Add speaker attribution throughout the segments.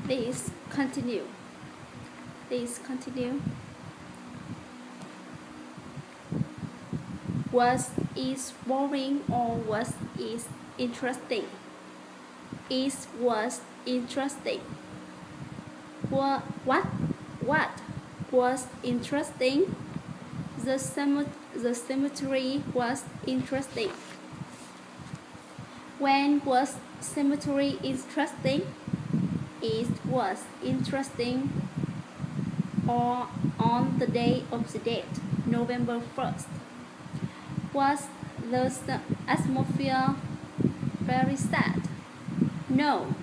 Speaker 1: Please continue. Please continue. Was it boring or was it interesting? It was interesting. What was interesting? The cemetery was interesting. When was cemetery interesting? It was interesting or on the day of the dead, November 1st. Was the atmosphere very sad? No,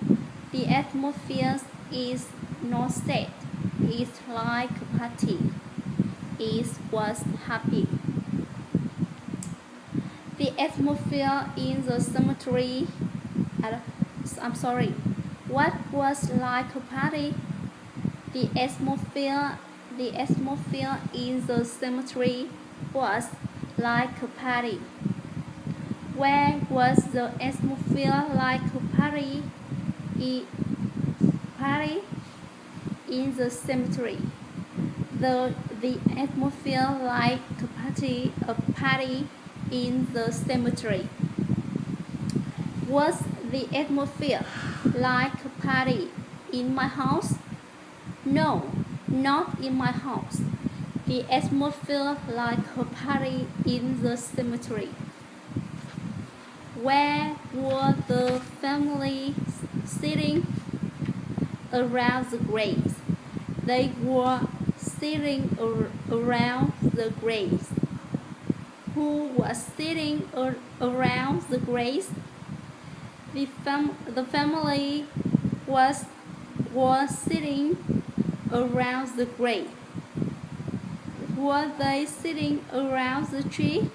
Speaker 1: the atmosphere is not sad. It's like a party. It was happy. The atmosphere in the cemetery. What was like a party? The atmosphere in the cemetery was like a party. Where was the atmosphere like a party? In the cemetery. The atmosphere like a party in the cemetery. Was the atmosphere like a party in my house? No, not in my house. The atmosphere like a party in the cemetery. Where were the family sitting? Around the graves. They were sitting around the graves. Who was sitting around the graves? The family was sitting around the grave. Were they sitting around the tree?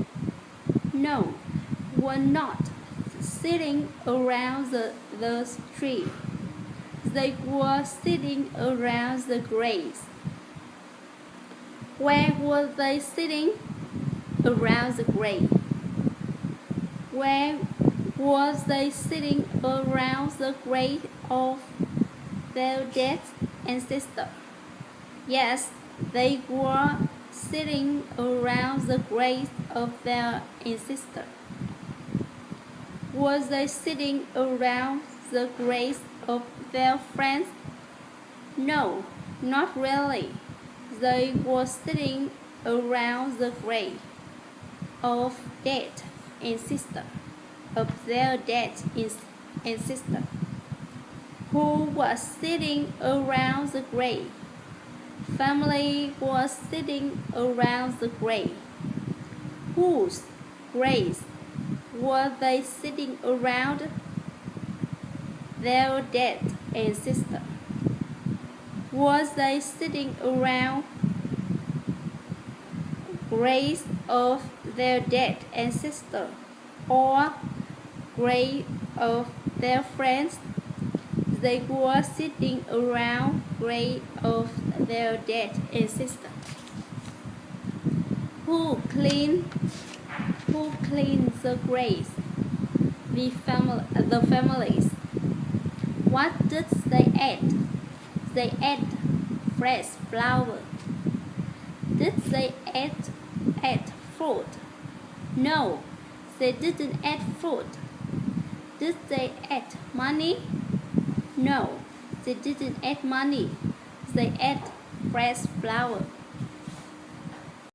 Speaker 1: No, were not sitting around the tree. They were sitting around the graves. Where were they sitting? Around the grave. Where was they sitting around the grave of their dead ancestor? Yes, they were sitting around the grave of their ancestor. Was they sitting around the graves of their friends? No, not really. They were sitting around the grave of dead ancestor of their dead ancestor. Who was sitting around the grave? Family was sitting around the grave. Whose graves were they sitting around? Their dead ancestor. Was they sitting around graves of their dead ancestor or grave of their friends? They were sitting around grave of their dead ancestor. Who cleaned the graves? The families. What did they add? They add fresh flour. Did they add fruit? No, they didn't add fruit. Did they add money? No, they didn't add money. They add fresh flour.